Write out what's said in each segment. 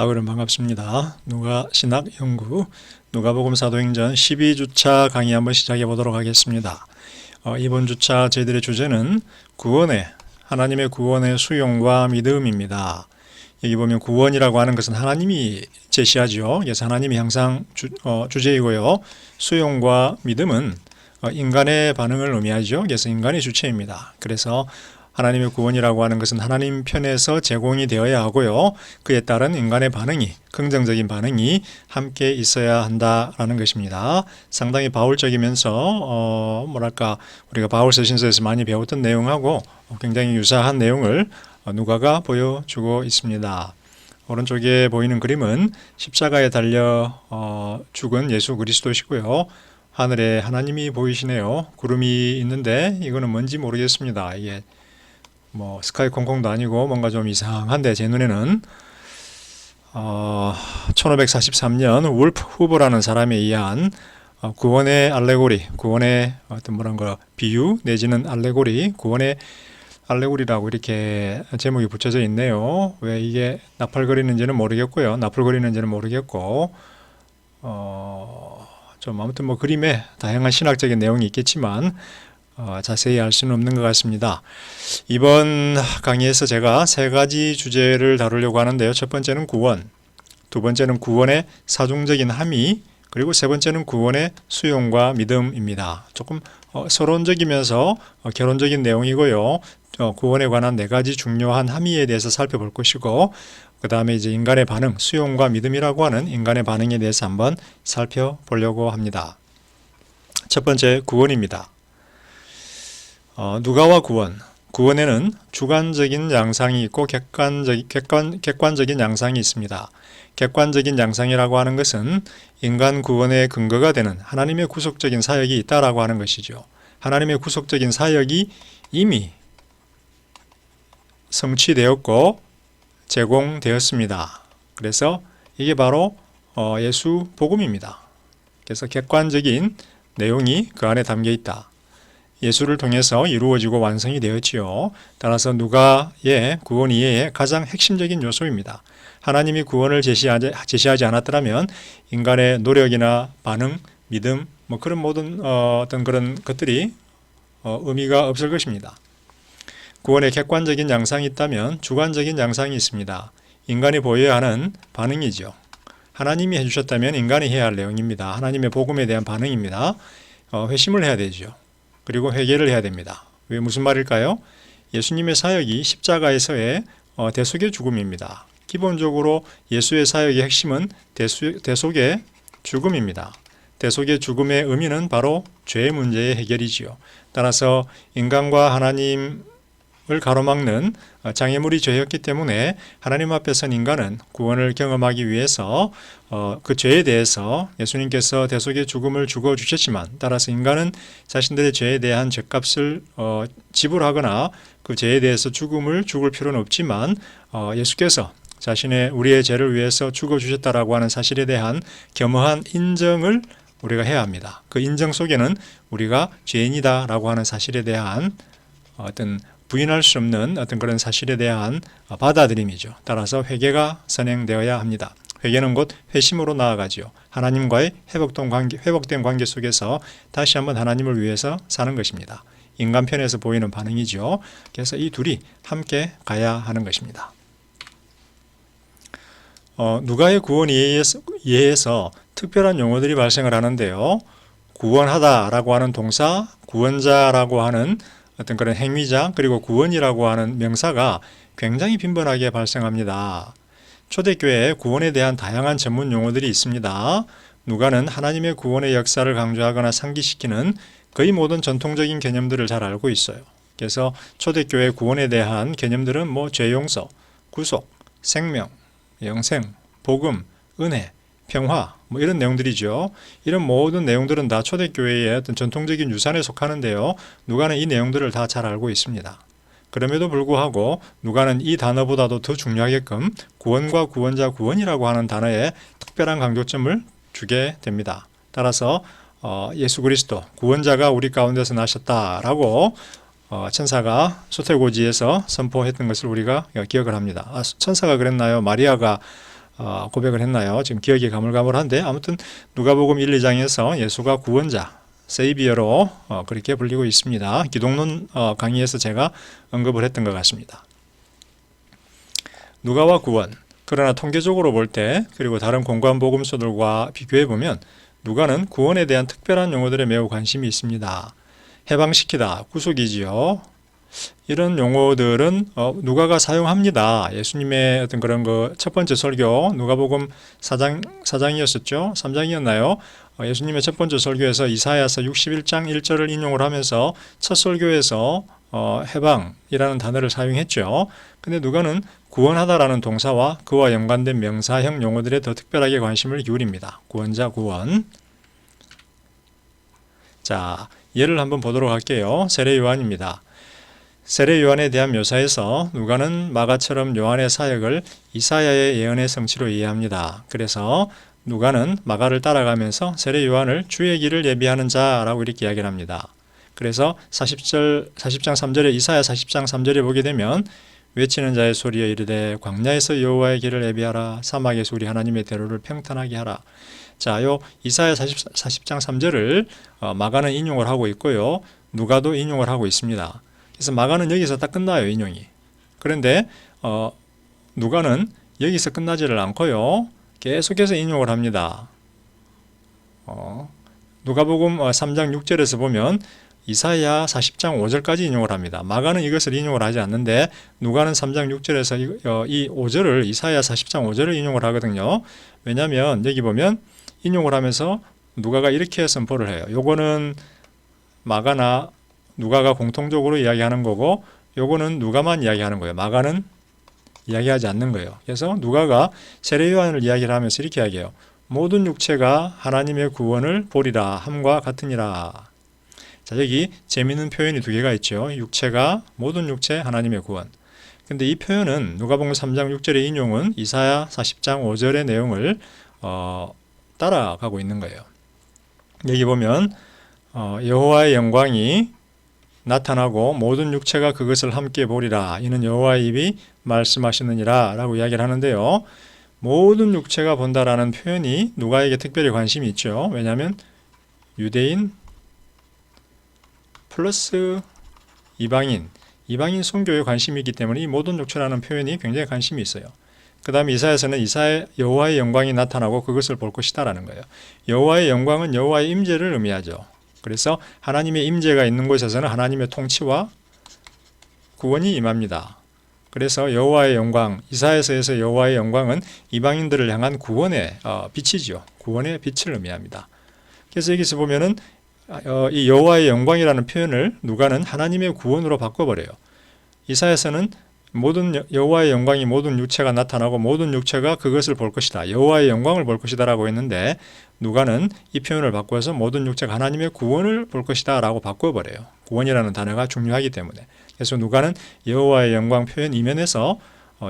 그럼 반갑습니다. 누가 신학 연구 누가복음 사도행전 12주차 강의 한번 시작해 보도록 하겠습니다. 이번 주차 저희들의 주제는 하나님의 구원의 수용과 믿음입니다. 여기 보면 구원이라고 하는 것은 하나님이 제시하죠. 그래서 하나님이 항상 주제이고요. 수용과 믿음은 인간의 반응을 의미하죠. 그래서 인간의 주체입니다. 그래서 하나님의 구원이라고 하는 것은 하나님 편에서 제공이 되어야 하고요. 그에 따른 인간의 반응이, 긍정적인 반응이 함께 있어야 한다라는 것입니다. 상당히 바울적이면서 우리가 바울서 신서에서 많이 배웠던 내용하고 굉장히 유사한 내용을 누가가 보여주고 있습니다. 오른쪽에 보이는 그림은 십자가에 달려 죽은 예수 그리스도시고요. 하늘에 하나님이 보이시네요. 구름이 있는데 이거는 뭔지 모르겠습니다. 이게 스카이 콩콩도 아니고 뭔가 좀 이상한데 제 눈에는 1543년 울프 후보라는 사람에 의한 구원의 알레고리, 구원의 비유 내지는 알레고리, 구원의 알레고리라고 이렇게 제목이 붙여져 있네요. 왜 이게 나팔거리는지는 모르겠고 좀 아무튼 그림에 다양한 신학적인 내용이 있겠지만 자세히 알 수는 없는 것 같습니다. 이번 강의에서 제가 세 가지 주제를 다루려고 하는데요. 첫 번째는 구원, 두 번째는 구원의 사중적인 함의, 그리고 세 번째는 구원의 수용과 믿음입니다. 조금 서론적이면서 결론적인 내용이고요. 구원에 관한 네 가지 중요한 함의에 대해서 살펴볼 것이고, 그 다음에 이제 인간의 반응, 수용과 믿음이라고 하는 인간의 반응에 대해서 한번 살펴보려고 합니다. 첫 번째, 구원입니다. 누가와 구원에는 주관적인 양상이 있고 객관적인 양상이 있습니다. 객관적인 양상이라고 하는 것은 인간 구원의 근거가 되는 하나님의 구속적인 사역이 있다라고 하는 것이죠. 하나님의 구속적인 사역이 이미 성취되었고 제공되었습니다. 그래서 이게 바로 예수 복음입니다. 그래서 객관적인 내용이 그 안에 담겨 있다. 예수를 통해서 이루어지고 완성이 되었지요. 따라서 누가의 구원 이해의 가장 핵심적인 요소입니다. 하나님이 구원을 제시하지 않았더라면 인간의 노력이나 반응, 믿음, 그런 모든 어떤 그런 것들이 의미가 없을 것입니다. 구원에 객관적인 양상이 있다면 주관적인 양상이 있습니다. 인간이 보여야 하는 반응이죠. 하나님이 해주셨다면 인간이 해야 할 내용입니다. 하나님의 복음에 대한 반응입니다. 회심을 해야 되죠. 그리고 회개를 해야 됩니다. 왜 무슨 말일까요? 예수님의 사역이 십자가에서의 대속의 죽음입니다. 기본적으로 예수의 사역의 핵심은 대속의 죽음입니다. 대속의 죽음의 의미는 바로 죄의 문제의 해결이지요. 따라서 인간과 하나님을 가로막는 장애물이 죄였기 때문에 하나님 앞에 선 인간은 구원을 경험하기 위해서 그 죄에 대해서 예수님께서 대속의 죽음을 죽어주셨지만, 따라서 인간은 자신들의 죄에 대한 죄값을 지불하거나 그 죄에 대해서 죽을 필요는 없지만 예수께서 우리의 죄를 위해서 죽어주셨다라고 하는 사실에 대한 겸허한 인정을 우리가 해야 합니다. 그 인정 속에는 우리가 죄인이다라고 하는 사실에 대한 어떤 부인할 수 없는 어떤 그런 사실에 대한 받아들임이죠. 따라서 회개가 선행되어야 합니다. 회개는 곧 회심으로 나아가지요. 하나님과의 회복된 관계 속에서 다시 한번 하나님을 위해서 사는 것입니다. 인간 편에서 보이는 반응이죠. 그래서 이 둘이 함께 가야 하는 것입니다. 누가의 구원 이해에서 특별한 용어들이 발생을 하는데요. 구원하다라고 하는 동사, 구원자라고 하는 어떤 그런 행위자, 그리고 구원이라고 하는 명사가 굉장히 빈번하게 발생합니다. 초대교회에 구원에 대한 다양한 전문 용어들이 있습니다. 누가는 하나님의 구원의 역사를 강조하거나 상기시키는 거의 모든 전통적인 개념들을 잘 알고 있어요. 그래서 초대교회 구원에 대한 개념들은 죄 용서, 구속, 생명, 영생, 복음, 은혜, 평화, 이런 내용들이죠. 이런 모든 내용들은 다 초대교회의 어떤 전통적인 유산에 속하는데요. 누가는 이 내용들을 다 잘 알고 있습니다. 그럼에도 불구하고 누가는 이 단어보다도 더 중요하게끔 구원과 구원자, 구원이라고 하는 단어에 특별한 강조점을 주게 됩니다. 따라서 예수 그리스도, 구원자가 우리 가운데서 나셨다라고 천사가 수태고지에서 선포했던 것을 우리가 기억을 합니다. 천사가 그랬나요? 마리아가 고백을 했나요? 지금 기억이 가물가물한데 아무튼 누가복음 1, 2장에서 예수가 구원자, 세이비어로 그렇게 불리고 있습니다. 기독론 강의에서 제가 언급을 했던 것 같습니다. 누가와 구원, 그러나 통계적으로 볼 때 그리고 다른 공관 복음서들과 비교해 보면 누가는 구원에 대한 특별한 용어들에 매우 관심이 있습니다. 해방시키다, 구속이지요. 이런 용어들은 누가가 사용합니다. 예수님의 어떤 그런 첫 번째 설교, 누가복음 4장이었었죠? 3장이었나요? 예수님의 첫 번째 설교에서 이사야서 61장 1절을 인용을 하면서 첫 설교에서 해방이라는 단어를 사용했죠. 근데 누가는 구원하다라는 동사와 그와 연관된 명사형 용어들에 더 특별하게 관심을 기울입니다. 구원자, 구원. 자, 예를 한번 보도록 할게요. 세례 요한입니다. 세례 요한에 대한 묘사에서 누가는 마가처럼 요한의 사역을 이사야의 예언의 성취로 이해합니다. 그래서 누가는 마가를 따라가면서 세례 요한을 주의 길을 예비하는 자라고 이렇게 이야기를 합니다. 그래서 40장 3절에 이사야 40장 3절에 보게 되면 외치는 자의 소리에 이르되 광야에서 여호와의 길을 예비하라, 사막에서 우리 하나님의 대로를 평탄하게 하라. 자, 요 이사야 40장 3절을 마가는 인용을 하고 있고요. 누가도 인용을 하고 있습니다. 그래서 마가는 여기서 딱 끝나요, 인용이. 그런데 누가는 여기서 끝나지를 않고요. 계속해서 인용을 합니다. 누가복음 3장 6절에서 보면 이사야 40장 5절까지 인용을 합니다. 마가는 이것을 인용을 하지 않는데 누가는 3장 6절에서 이 5절을 이사야 40장 5절을 인용을 하거든요. 왜냐하면 여기 보면 인용을 하면서 누가가 이렇게 선포를 해요. 요거는 마가나 누가가 공통적으로 이야기하는 거고 요거는 누가만 이야기하는 거예요. 마가는 이야기하지 않는 거예요. 그래서 누가가 세례 요한을 이야기를 하면서 이렇게 이야기해요. 모든 육체가 하나님의 구원을 보리라 함과 같으니라. 자, 여기 재미있는 표현이 두 개가 있죠. 육체가, 모든 육체 하나님의 구원. 근데 이 표현은 누가복음 3장 6절의 인용은 이사야 40장 5절의 내용을 따라가고 있는 거예요. 여기 보면 여호와의 영광이 나타나고 모든 육체가 그것을 함께 보리라. 이는 여호와의 입이 말씀하시느니라 라고 이야기를 하는데요. 모든 육체가 본다라는 표현이 누가에게 특별히 관심이 있죠. 왜냐하면 유대인 플러스 이방인 선교에 관심이 있기 때문에 이 모든 육체라는 표현이 굉장히 관심이 있어요. 그 다음에 이사야서는 여호와의 영광이 나타나고 그것을 볼 것이다 라는 거예요. 여호와의 영광은 여호와의 임재를 의미하죠. 그래서 하나님의 임재가 있는 곳에서는 하나님의 통치와 구원이 임합니다. 그래서 여호와의 영광, 이사야서에서 여호와의 영광은 이방인들을 향한 구원의 빛이지요. 구원의 빛을 의미합니다. 그래서 여기서 보면은 이 여호와의 영광이라는 표현을 누가는 하나님의 구원으로 바꿔버려요. 이사야서는 모든 여호와의 영광이 모든 육체가 나타나고 모든 육체가 그것을 볼 것이다. 여호와의 영광을 볼 것이다 라고 했는데 누가는 이 표현을 바꿔서 모든 육체가 하나님의 구원을 볼 것이다 라고 바꿔버려요. 구원이라는 단어가 중요하기 때문에. 그래서 누가는 여호와의 영광 표현 이면에서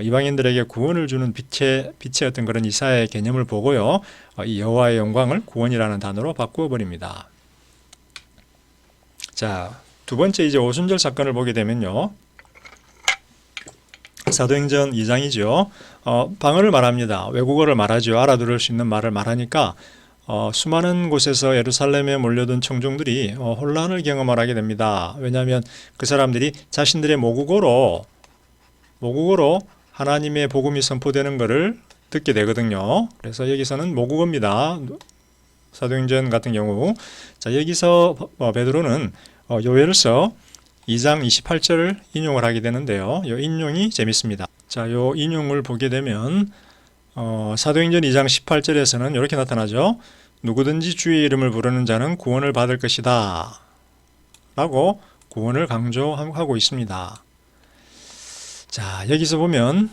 이방인들에게 구원을 주는 빛의 어떤 그런 이사야의 개념을 보고요. 이 여호와의 영광을 구원이라는 단어로 바꾸어버립니다. 자, 두 번째 이제 오순절 사건을 보게 되면요. 사도행전 2장이죠. 방언을 말합니다. 외국어를 말하죠. 알아들을 수 있는 말을 말하니까 수많은 곳에서 예루살렘에 몰려든 청중들이 혼란을 경험하게 됩니다. 왜냐하면 그 사람들이 자신들의 모국어로 하나님의 복음이 선포되는 것을 듣게 되거든요. 그래서 여기서는 모국어입니다. 사도행전 같은 경우. 자, 여기서 베드로는 요엘서 2장 28절을 인용을 하게 되는데요. 이 인용이 재밌습니다. 자, 이 인용을 보게 되면 사도행전 2장 18절에서는 이렇게 나타나죠. 누구든지 주의 이름을 부르는 자는 구원을 받을 것이다 라고 구원을 강조하고 있습니다. 자, 여기서 보면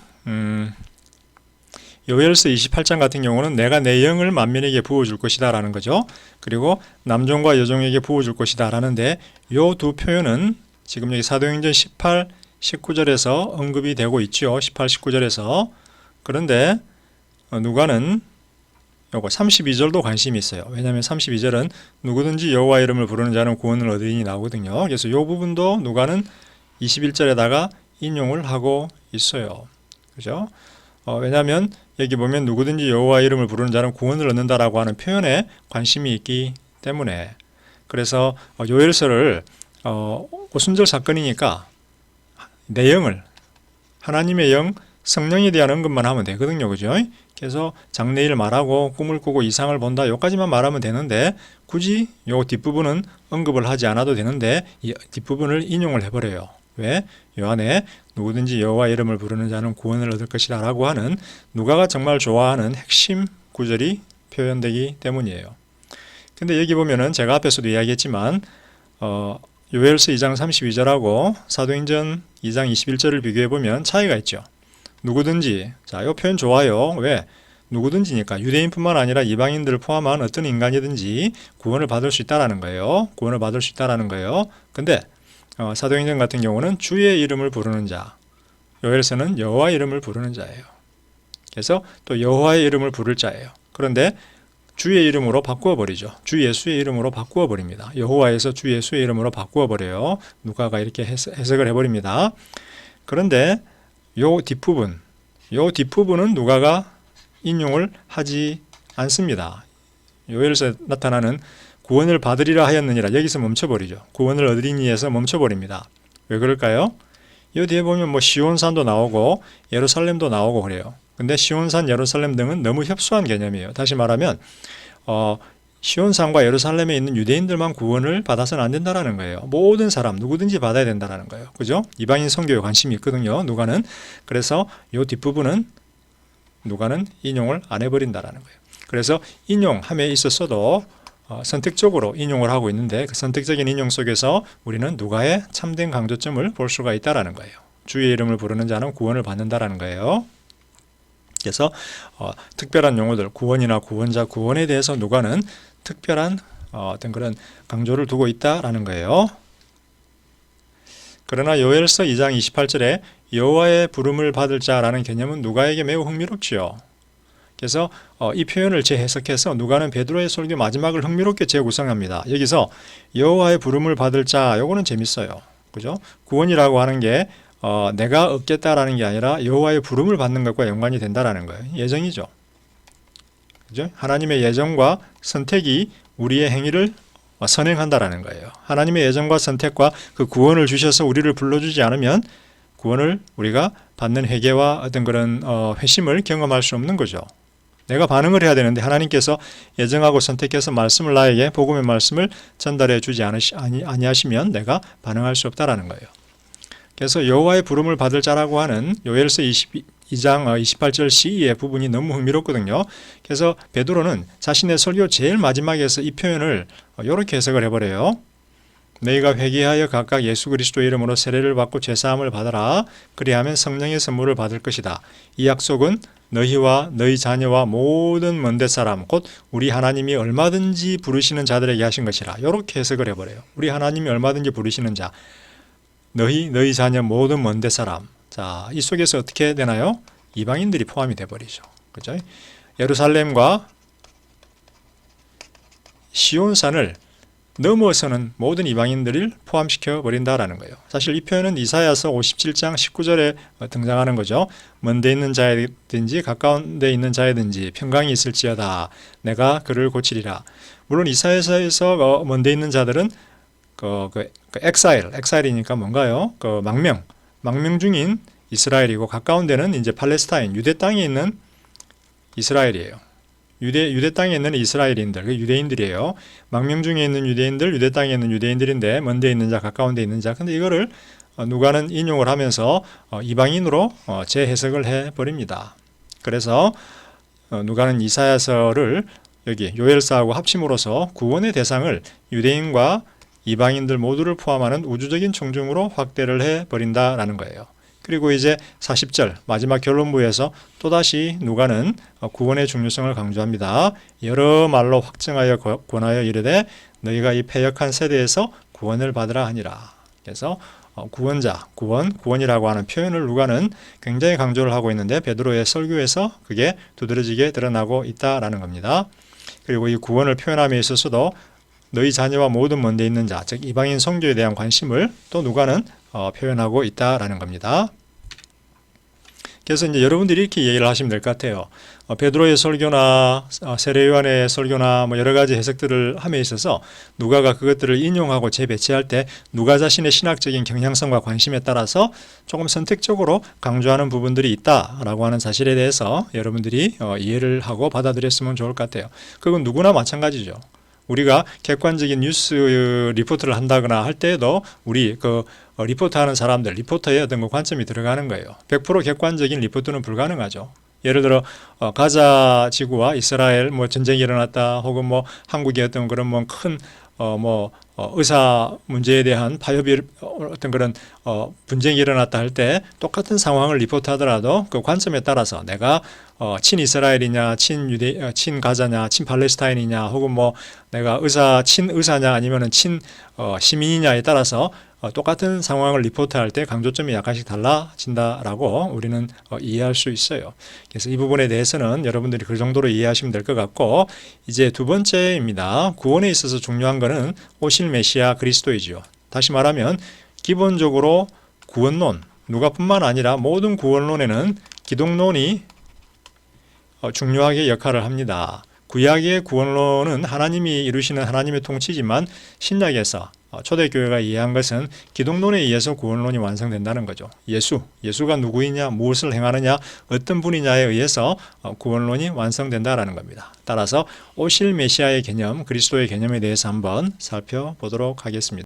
요엘서 28장 같은 경우는 내가 내 영을 만민에게 부어줄 것이다 라는 거죠. 그리고 남종과 여종에게 부어줄 것이다 라는데 이 두 표현은 지금 여기 사도행전 18, 19절에서 언급이 되고 있죠. 18, 19절에서. 그런데 누가는 요거 32절도 관심이 있어요. 왜냐하면 32절은 누구든지 여호와 이름을 부르는 자는 구원을 얻으리니 나오거든요. 그래서 이 부분도 누가는 21절에다가 인용을 하고 있어요. 그죠? 왜냐하면 여기 보면 누구든지 여호와 이름을 부르는 자는 구원을 얻는다라고 하는 표현에 관심이 있기 때문에. 그래서 요엘서를 오순절 사건이니까 내용을 하나님의 영, 성령에 대한 언급만 하면 되거든요. 그죠? 그래서 장래일 말하고 꿈을 꾸고 이상을 본다 요까지만 말하면 되는데 굳이 요 뒷부분은 언급을 하지 않아도 되는데 이 뒷부분을 인용을 해버려요. 왜? 요 안에 누구든지 여호와 이름을 부르는 자는 구원을 얻을 것이라 라고 하는 누가가 정말 좋아하는 핵심 구절이 표현되기 때문이에요. 근데 여기 보면은 제가 앞에서도 이야기했지만 요엘서 2장 32절하고 사도행전 2장 21절을 비교해보면 차이가 있죠. 누구든지, 자, 이 표현 좋아요. 왜? 누구든지니까 유대인뿐만 아니라 이방인들을 포함한 어떤 인간이든지 구원을 받을 수 있다라는 거예요. 구원을 받을 수 있다라는 거예요. 근데 사도행전 같은 경우는 주의 이름을 부르는 자, 요엘서는 여호와 이름을 부르는 자예요. 그래서 또 여호와의 이름을 부를 자예요. 그런데 주의 이름으로 바꾸어 버리죠. 주 예수의 이름으로 바꾸어 버립니다. 여호와에서 주 예수의 이름으로 바꾸어 버려요. 누가가 이렇게 해석을 해버립니다. 그런데 요 뒷부분은 누가가 인용을 하지 않습니다. 요엘서에 나타나는 구원을 받으리라 하였느니라 여기서 멈춰버리죠. 구원을 얻으리니에서 멈춰버립니다. 왜 그럴까요? 이 뒤에 보면 뭐 시온산도 나오고 예루살렘도 나오고 그래요. 근데 시온산, 예루살렘 등은 너무 협소한 개념이에요. 다시 말하면 시온산과 예루살렘에 있는 유대인들만 구원을 받아서는 안 된다라는 거예요. 모든 사람 누구든지 받아야 된다라는 거예요. 그죠? 이방인 선교에 관심이 있거든요. 누가는. 그래서 이 뒷부분은 누가는 인용을 안 해버린다라는 거예요. 그래서 인용함에 있어서도 선택적으로 인용을 하고 있는데 그 선택적인 인용 속에서 우리는 누가의 참된 강조점을 볼 수가 있다라는 거예요. 주의 이름을 부르는 자는 구원을 받는다라는 거예요. 그래서 특별한 용어들, 구원이나 구원자, 구원에 대해서 누가는 특별한 어떤 그런 강조를 두고 있다라는 거예요. 그러나 요엘서 2장 28절에 여호와의 부름을 받을 자라는 개념은 누가에게 매우 흥미롭지요. 그래서 이 표현을 재해석해서 누가는 베드로의 설교 마지막을 흥미롭게 재구성합니다. 여기서 여호와의 부름을 받을 자, 요거는 재밌어요. 그죠? 구원이라고 하는 게 내가 얻겠다라는 게 아니라 여호와의 부름을 받는 것과 연관이 된다라는 거예요. 예정이죠. 그죠? 하나님의 예정과 선택이 우리의 행위를 선행한다라는 거예요. 하나님의 예정과 선택과 그 구원을 주셔서 우리를 불러주지 않으면 구원을 우리가 받는 회개와 어떤 그런 회심을 경험할 수 없는 거죠. 내가 반응을 해야 되는데 하나님께서 예정하고 선택해서 말씀을 나에게 복음의 말씀을 전달해 주지 아니하시면 내가 반응할 수 없다라는 거예요. 그래서 여호와의 부름을 받을 자라고 하는 요엘서 2장 28절 C의 부분이 너무 흥미롭거든요. 그래서 베드로는 자신의 설교 제일 마지막에서 이 표현을 이렇게 해석을 해버려요. 너희가 회개하여 각각 예수 그리스도의 이름으로 세례를 받고 죄사함을 받아라. 그리하면 성령의 선물을 받을 것이다. 이 약속은 너희와 너희 자녀와 모든 먼데 사람 곧 우리 하나님이 얼마든지 부르시는 자들에게 하신 것이라. 이렇게 해석을 해버려요. 우리 하나님이 얼마든지 부르시는 자. 너희 자녀 모든 먼데 사람. 자, 이 속에서 어떻게 되나요? 이방인들이 포함이 돼버리죠. 그죠? 예루살렘과 시온산을 넘어서는 모든 이방인들을 포함시켜 버린다라는 거예요. 사실 이 표현은 이사야서 57장 19절에 등장하는 거죠. 먼 데 있는 자이든지 가까운 데 있는 자이든지 평강이 있을지어다. 내가 그를 고치리라. 물론 이사야서에서 먼 데 있는 자들은 엑사일이니까 뭔가요? 망명 중인 이스라엘이고 가까운 데는 이제 팔레스타인, 유대 땅에 있는 이스라엘이에요. 유대 땅에 있는 이스라엘인들, 유대인들이에요. 망명 중에 있는 유대인들, 유대 땅에 있는 유대인들인데 먼 데 있는 자, 가까운 데 있는 자. 근데 이거를 누가는 인용을 하면서 이방인으로 재해석을 해버립니다. 그래서 누가는 이사야서를 여기 요엘서하고 합침으로써 구원의 대상을 유대인과 이방인들 모두를 포함하는 우주적인 청중으로 확대를 해버린다라는 거예요. 그리고 이제 40절 마지막 결론부에서 또다시 누가는 구원의 중요성을 강조합니다. 여러 말로 확증하여 권하여 이르되 너희가 이 패역한 세대에서 구원을 받으라 하니라. 그래서 구원이라고 하는 표현을 누가는 굉장히 강조를 하고 있는데 베드로의 설교에서 그게 두드러지게 드러나고 있다라는 겁니다. 그리고 이 구원을 표현함에 있어서도 너희 자녀와 모든 먼 데 있는 자, 즉 이방인 선교에 대한 관심을 또 누가는 표현하고 있다라는 겁니다. 그래서 이제 여러분들이 이렇게 얘기를 하시면 될 것 같아요. 베드로의 설교나 세례 요한의 설교나 뭐 여러 가지 해석들을 함에 있어서 누가가 그것들을 인용하고 재배치할 때 누가 자신의 신학적인 경향성과 관심에 따라서 조금 선택적으로 강조하는 부분들이 있다라고 하는 사실에 대해서 여러분들이 이해를 하고 받아들였으면 좋을 것 같아요. 그건 누구나 마찬가지죠. 우리가 객관적인 뉴스 리포트를 한다거나 할 때에도 우리 리포트하는 사람들, 리포터의 어떤 관점이 들어가는 거예요. 100% 객관적인 리포트는 불가능하죠. 예를 들어 가자 지구와 이스라엘 뭐 전쟁이 일어났다, 혹은 뭐 한국의 어떤 그런 뭐 큰 의사 문제에 대한 파업이 어떤 그런 분쟁이 일어났다 할 때 똑같은 상황을 리포트하더라도 그 관점에 따라서 내가 친이스라엘이냐, 친가자냐, 친팔레스타인이냐, 혹은 뭐 내가 친의사냐 아니면은 시민이냐에 따라서 똑같은 상황을 리포트할 때 강조점이 약간씩 달라진다라고 우리는 이해할 수 있어요. 그래서 이 부분에 대해서는 여러분들이 그 정도로 이해하시면 될 것 같고, 이제 두 번째입니다. 구원에 있어서 중요한 것은 오실 메시아 그리스도이죠. 다시 말하면 기본적으로 구원론, 누가뿐만 아니라 모든 구원론에는 기독론이 중요하게 역할을 합니다. 구약의 구원론은 하나님이 이루시는 하나님의 통치지만 신약에서 초대교회가 이해한 것은 기독론에 의해서 구원론이 완성된다는 거죠. 예수가 누구이냐, 무엇을 행하느냐, 어떤 분이냐에 의해서 구원론이 완성된다라는 겁니다. 따라서 오실 메시아의 개념, 그리스도의 개념에 대해서 한번 살펴보도록 하겠습니다.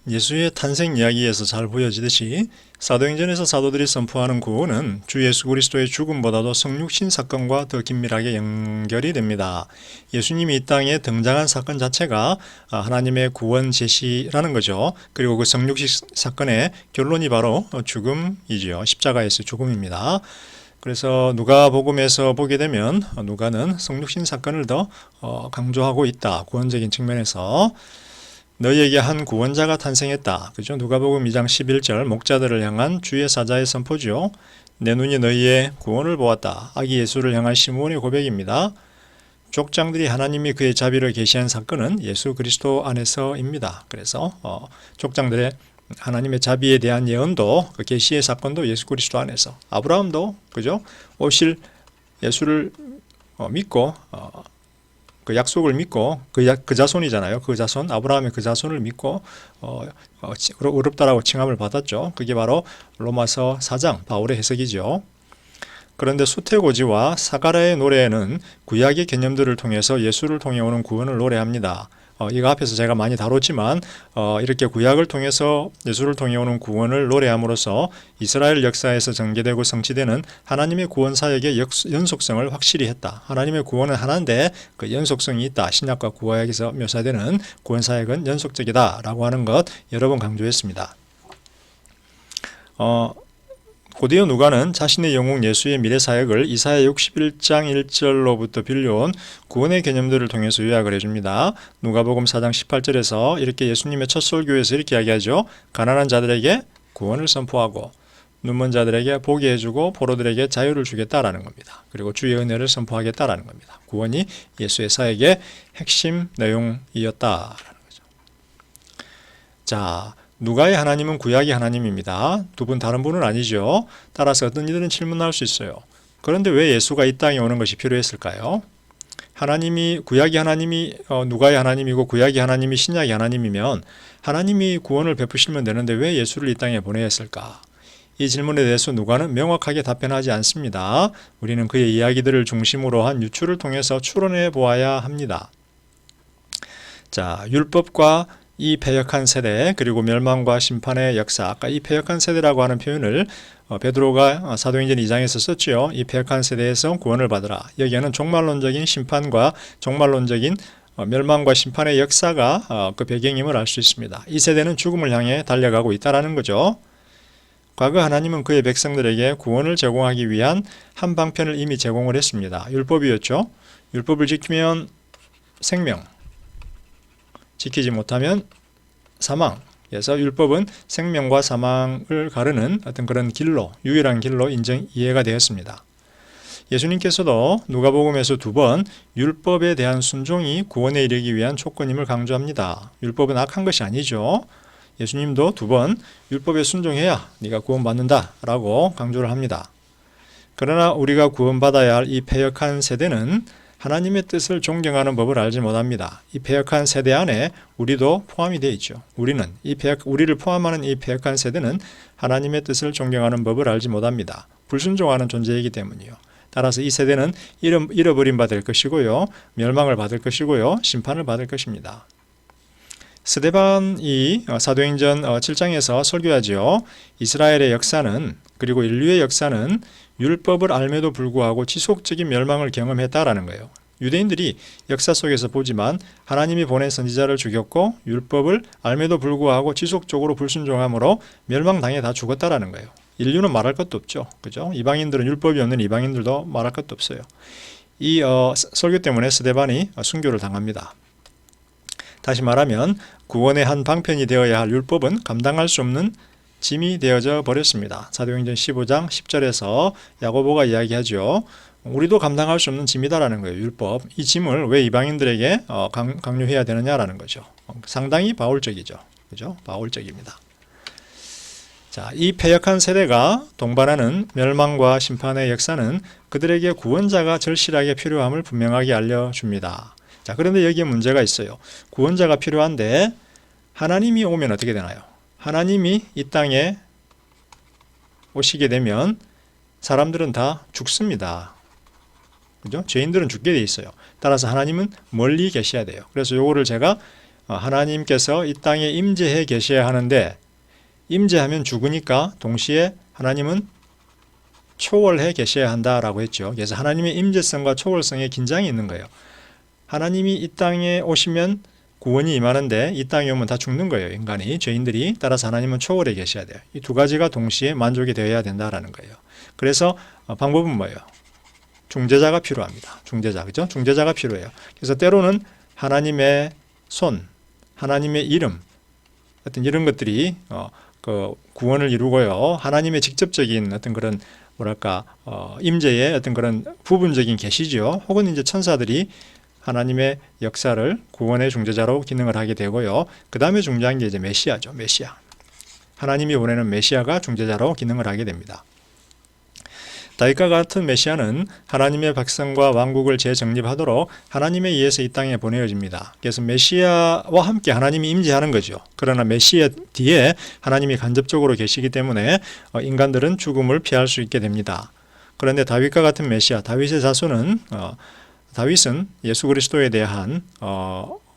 예수의 탄생 이야기에서 잘 보여지듯이 사도행전에서 사도들이 선포하는 구원은 주 예수 그리스도의 죽음보다도 성육신 사건과 더 긴밀하게 연결이 됩니다. 예수님이 이 땅에 등장한 사건 자체가 하나님의 구원 제시라는 거죠. 그리고 그 성육신 사건의 결론이 바로 죽음이지요. 십자가에서 죽음입니다. 그래서 누가복음에서 보게 되면 누가는 성육신 사건을 더 강조하고 있다. 구원적인 측면에서 너희에게 한 구원자가 탄생했다. 그죠? 누가복음 2장 11절 목자들을 향한 주의 사자의 선포죠. 내 눈이 너희의 구원을 보았다. 아기 예수를 향한 시므온의 고백입니다. 족장들이 하나님이 그의 자비를 계시한 사건은 예수 그리스도 안에서입니다. 그래서 족장들의 하나님의 자비에 대한 예언도 그 계시의 사건도 예수 그리스도 안에서, 아브라함도 그죠? 오실 예수를 믿고 그 약속을 믿고 그 자손이잖아요. 그 자손, 아브라함의 그 자손을 믿고 어렵다라고 칭함을 받았죠. 그게 바로 로마서 4장 바울의 해석이죠. 그런데 수태고지와 사가랴의 노래에는 구약의 개념들을 통해서 예수를 통해 오는 구원을 노래합니다. 이거 앞에서 제가 많이 다뤘지만 이렇게 구약을 통해서 예수를 통해 오는 구원을 노래함으로써 이스라엘 역사에서 전개되고 성취되는 하나님의 구원 사역의 연속성을 확실히 했다. 하나님의 구원은 하나인데 그 연속성이 있다. 신약과 구약에서 묘사되는 구원 사역은 연속적이다 라고 하는 것 여러 번 강조했습니다. 고대의 누가는 자신의 영웅 예수의 미래 사역을 이사야 61장 1절로부터 빌려온 구원의 개념들을 통해서 요약을 해줍니다. 누가복음 4장 18절에서 이렇게 예수님의 첫 설교에서 이렇게 이야기하죠. 가난한 자들에게 구원을 선포하고 눈먼 자들에게 보게 해주고 포로들에게 자유를 주겠다라는 겁니다. 그리고 주의 은혜를 선포하겠다라는 겁니다. 구원이 예수의 사역의 핵심 내용이었다라는 거죠. 자, 누가의 하나님은 구약의 하나님입니다. 두 분 다른 분은 아니죠. 따라서 어떤 이들은 질문할 수 있어요. 그런데 왜 예수가 이 땅에 오는 것이 필요했을까요? 구약의 하나님이 누가의 하나님이고 구약의 하나님이 신약의 하나님이면 하나님이 구원을 베푸시면 되는데 왜 예수를 이 땅에 보내야 했을까? 이 질문에 대해서 누가는 명확하게 답변하지 않습니다. 우리는 그의 이야기들을 중심으로 한 유추를 통해서 추론해 보아야 합니다. 자, 율법과 이 패역한 세대, 그리고 멸망과 심판의 역사, 아까 이 패역한 세대라고 하는 표현을 베드로가 사도행전 2장에서 썼지요. 이 패역한 세대에서 구원을 받으라. 여기에는 종말론적인 심판과 종말론적인 멸망과 심판의 역사가 그 배경임을 알 수 있습니다. 이 세대는 죽음을 향해 달려가고 있다는 거죠. 과거 하나님은 그의 백성들에게 구원을 제공하기 위한 한 방편을 이미 제공을 했습니다. 율법이었죠. 율법을 지키면 생명, 지키지 못하면 사망. 그래서 율법은 생명과 사망을 가르는 어떤 그런 길로, 유일한 길로 이해가 되었습니다. 예수님께서도 누가복음에서 2번 율법에 대한 순종이 구원에 이르기 위한 조건임을 강조합니다. 율법은 악한 것이 아니죠. 예수님도 두 번 율법에 순종해야 네가 구원받는다 라고 강조를 합니다. 그러나 우리가 구원받아야 할 이 패역한 세대는 하나님의 뜻을 존경하는 법을 알지 못합니다. 이 패역한 세대 안에 우리도 포함이 되어 있죠. 우리를 포함하는 이 패역한 세대는 하나님의 뜻을 존경하는 법을 알지 못합니다. 불순종하는 존재이기 때문이요. 따라서 이 세대는 잃어버림 받을 것이고요. 멸망을 받을 것이고요. 심판을 받을 것입니다. 스데반이 사도행전 7장에서 설교하죠. 이스라엘의 역사는 그리고 인류의 역사는 율법을 알매도 불구하고 지속적인 멸망을 경험했다라는 거예요. 유대인들이 역사 속에서 보지만 하나님이 보낸 선지자를 죽였고 율법을 알매도 불구하고 지속적으로 불순종함으로 멸망당해 다 죽었다라는 거예요. 인류는 말할 것도 없죠. 그죠? 이방인들은 율법이 없는 이방인들도 말할 것도 없어요. 이 설교 때문에 스데반이 순교를 당합니다. 다시 말하면 구원의 한 방편이 되어야 할 율법은 감당할 수 없는 짐이 되어져 버렸습니다. 사도행전 15장 10절에서 야고보가 이야기하죠. 우리도 감당할 수 없는 짐이다라는 거예요. 율법. 이 짐을 왜 이방인들에게 강요해야 되느냐라는 거죠. 상당히 바울적이죠. 그죠? 바울적입니다. 자, 이 패역한 세대가 동반하는 멸망과 심판의 역사는 그들에게 구원자가 절실하게 필요함을 분명하게 알려줍니다. 자, 그런데 여기에 문제가 있어요. 구원자가 필요한데 하나님이 오면 어떻게 되나요? 하나님이 이 땅에 오시게 되면 사람들은 다 죽습니다. 그죠? 죄인들은 죽게 돼 있어요. 따라서 하나님은 멀리 계셔야 돼요. 그래서 요거를 제가 하나님께서 이 땅에 임재해 계셔야 하는데 임재하면 죽으니까 동시에 하나님은 초월해 계셔야 한다라고 했죠. 그래서 하나님의 임재성과 초월성에 긴장이 있는 거예요. 하나님이 이 땅에 오시면 구원이 임하는데 이 땅에 오면 다 죽는 거예요. 인간이, 죄인들이. 따라서 하나님은 초월해 계셔야 돼요. 이 두 가지가 동시에 만족이 되어야 된다라는 거예요. 그래서 방법은 뭐예요? 중재자가 필요합니다. 중재자, 그죠? 중재자가 필요해요. 그래서 때로는 하나님의 손, 하나님의 이름, 어떤 이런 것들이 그 구원을 이루고요. 하나님의 직접적인 어떤 그런 임재의 어떤 그런 부분적인 계시죠. 혹은 이제 천사들이 하나님의 역사를 구원의 중재자로 기능을 하게 되고요. 그 다음에 중요한 게 이제 메시아죠. 메시아. 하나님이 보내는 메시아가 중재자로 기능을 하게 됩니다. 다윗과 같은 메시아는 하나님의 백성과 왕국을 재정립하도록 하나님에 의해서 이 땅에 보내어집니다. 그래서 메시아와 함께 하나님이 임재하는 거죠. 그러나 메시아 뒤에 하나님이 간접적으로 계시기 때문에 인간들은 죽음을 피할 수 있게 됩니다. 그런데 다윗과 같은 메시아, 다윗의 자손은 다윗은 예수 그리스도에 대한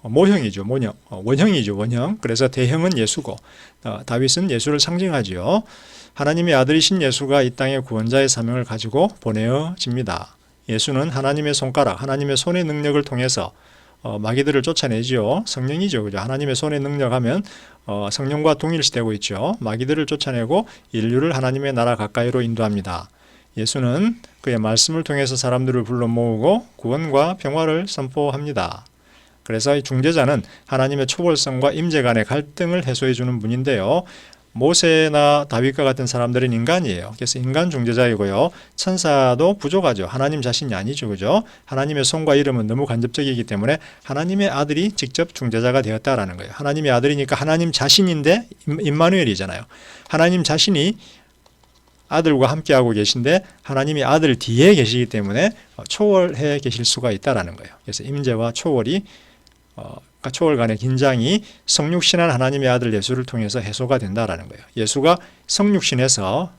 모형이죠. 원형이죠. 원형. 그래서 대형은 예수고 다윗은 예수를 상징하지요. 하나님의 아들이신 예수가 이 땅에 구원자의 사명을 가지고 보내어집니다. 예수는 하나님의 손가락, 하나님의 손의 능력을 통해서 마귀들을 쫓아내지요. 성령이죠. 그죠? 하나님의 손의 능력하면 성령과 동일시되고 있죠. 마귀들을 쫓아내고 인류를 하나님의 나라 가까이로 인도합니다. 예수는 그의 말씀을 통해서 사람들을 불러 모으고 구원과 평화를 선포합니다. 그래서 이 중재자는 하나님의 초월성과 임재 간의 갈등을 해소해 주는 분인데요. 모세나 다윗과 같은 사람들은 인간이에요. 그래서 인간 중재자이고요. 천사도 부족하죠. 하나님 자신이 아니죠. 그죠? 하나님의 손과 이름은 너무 간접적이기 때문에 하나님의 아들이 직접 중재자가 되었다라는 거예요. 하나님의 아들이니까 하나님 자신인데 임마누엘이잖아요. 하나님 자신이 아들과 함께하고 계신데 하나님이 아들 뒤에 계시기 때문에 초월해 계실 수가 있다라는 거예요. 그래서 임재와 초월이 초월 간의 긴장이 성육신한 하나님의 아들 예수를 통해서 해소가 된다라는 거예요. 예수가 성육신해서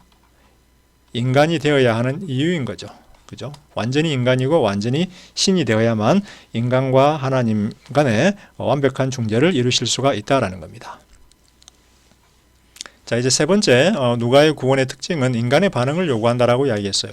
인간이 되어야 하는 이유인 거죠. 그죠? 완전히 인간이고 완전히 신이 되어야만 인간과 하나님 간의 완벽한 중재를 이루실 수가 있다라는 겁니다. 자, 이제 세 번째, 누가의 구원의 특징은 인간의 반응을 요구한다라고 이야기했어요.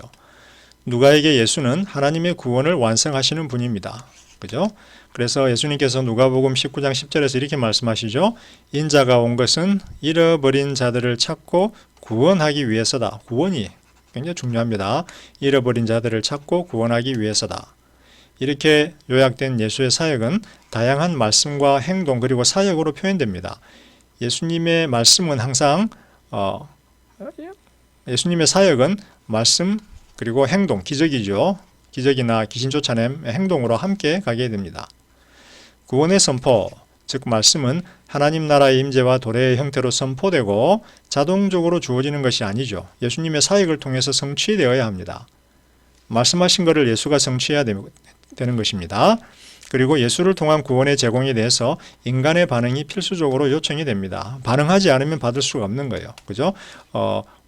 누가에게 예수는 하나님의 구원을 완성하시는 분입니다. 그죠? 그래서 예수님께서 누가복음 19장 10절에서 이렇게 말씀하시죠. 인자가 온 것은 잃어버린 자들을 찾고 구원하기 위해서다. 구원이 굉장히 중요합니다. 잃어버린 자들을 찾고 구원하기 위해서다. 이렇게 요약된 예수의 사역은 다양한 말씀과 행동 그리고 사역으로 표현됩니다. 예수님의 말씀은 항상 예수님의 사역은 말씀 그리고 행동, 기적이죠. 기적이나 귀신 쫓아냄 행동으로 함께 가게 됩니다. 구원의 선포, 즉 말씀은 하나님 나라의 임재와 도래의 형태로 선포되고 자동적으로 주어지는 것이 아니죠. 예수님의 사역을 통해서 성취되어야 합니다. 말씀하신 것을 예수가 성취해야 되는 것입니다. 그리고 예수를 통한 구원의 제공에 대해서 인간의 반응이 필수적으로 요청이 됩니다. 반응하지 않으면 받을 수가 없는 거예요. 그죠?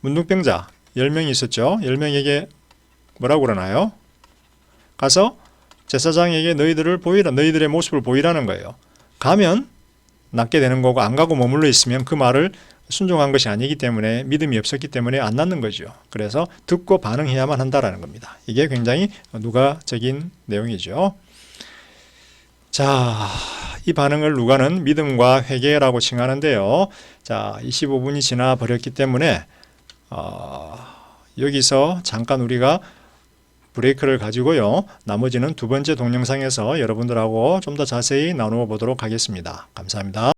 문둥병자 10명이 있었죠. 10명에게 뭐라고 그러나요? 가서 제사장에게 너희들의 모습을 보이라는 거예요. 가면 낫게 되는 거고 안 가고 머물러 있으면 그 말을 순종한 것이 아니기 때문에 믿음이 없었기 때문에 안 낫는 거죠. 그래서 듣고 반응해야만 한다라는 겁니다. 이게 굉장히 누가적인 내용이죠. 자, 이 반응을 누가는 믿음과 회개라고 칭하는데요. 자, 25분이 지나 버렸기 때문에 여기서 잠깐 우리가 브레이크를 가지고요. 나머지는 두 번째 동영상에서 여러분들하고 좀 더 자세히 나누어 보도록 하겠습니다. 감사합니다.